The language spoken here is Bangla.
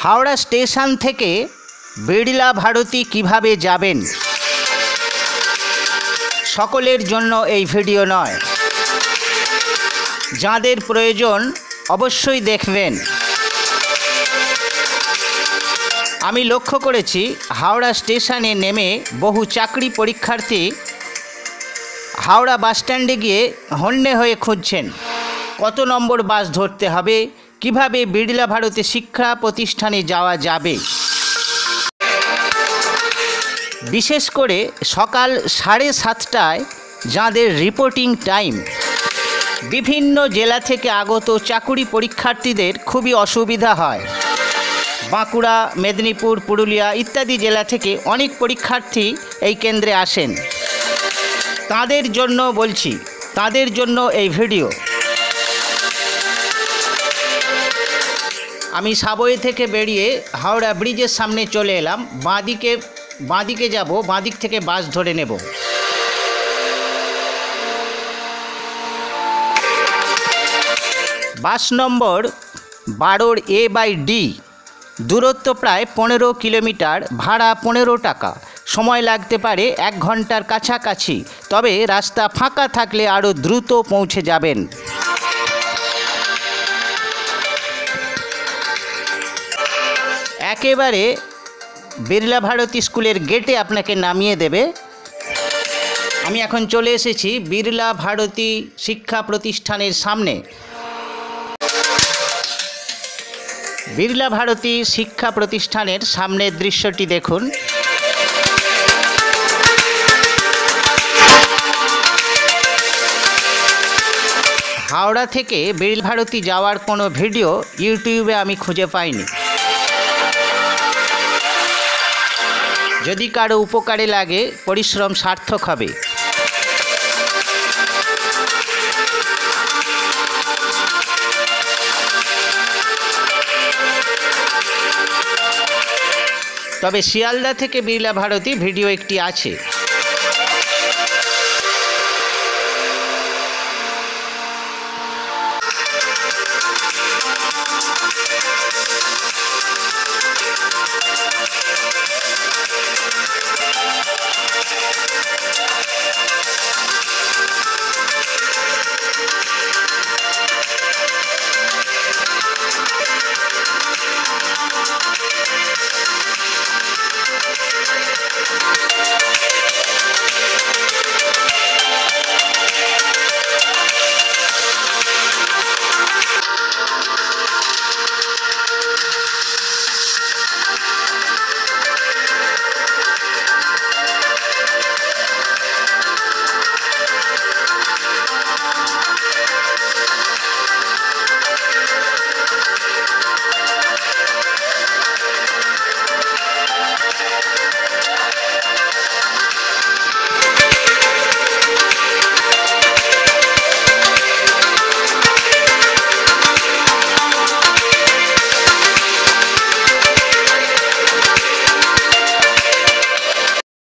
হাওড়া স্টেশন থেকে বিড়লা ভারতী কিভাবে যাবেন, সকলের জন্য এই ভিডিও নয়। যাদের প্রয়োজন অবশ্যই দেখবেন। আমি লক্ষ্য করেছি হাওড়া স্টেশনে নেমে বহু চাকরি পরীক্ষার্থী হাওড়া বাসস্ট্যান্ডে গিয়ে হন্যে হয়ে খুঁজছেন কত নম্বর বাস ধরতে হবে, কিভাবে বিড়লা ভারতী শিক্ষা প্রতিষ্ঠানে যাওয়া যাবে। বিশেষ করে সকাল 7:30টায় যাদের রিপোর্টিং টাইম, বিভিন্ন জেলা থেকে আগত চাকুরি পরীক্ষার্থীদের খুবই অসুবিধা হয়। বাঁকুড়া, মেদিনীপুর, পুরুলিয়া ইত্যাদি জেলা থেকে অনেক পরীক্ষার্থী এই কেন্দ্রে আসেন। তাদের জন্য বলছি, তাদের জন্য এই ভিডিও। আমি সাবওয়ে থেকে বেরিয়ে হাওড়া ব্রিজের সামনে চলে এলাম। বাঁদিকে যাব, বাঁদিক থেকে বাস ধরে নেব। বাস নম্বর 12 A/D, দূরত্ব প্রায় 15 কিলোমিটার, ভাড়া 15 টাকা। সময় লাগতে পারে 1 ঘন্টার কাছাকাছি, তবে রাস্তা ফাঁকা থাকলে আরও দ্রুত পৌঁছে যাবেন। একেবারে বিড়লা ভারতী স্কুলের গেটে আপনাকে নামিয়ে দেবে। আমি এখন চলে এসেছি বিড়লা ভারতী শিক্ষা প্রতিষ্ঠানের সামনে। বিড়লা ভারতী শিক্ষা প্রতিষ্ঠানের সামনের দৃশ্যটি দেখুন। হাওড়া থেকে বিড়লা ভারতী যাওয়ার কোনো ভিডিও ইউটিউবে আমি খুঁজে পাইনি। যদি কারো উপকারে লাগে, পরিশ্রম সার্থক হবে। তবে শিয়ালদা থেকে বিড়লা ভারতী ভিডিও একটি আছে।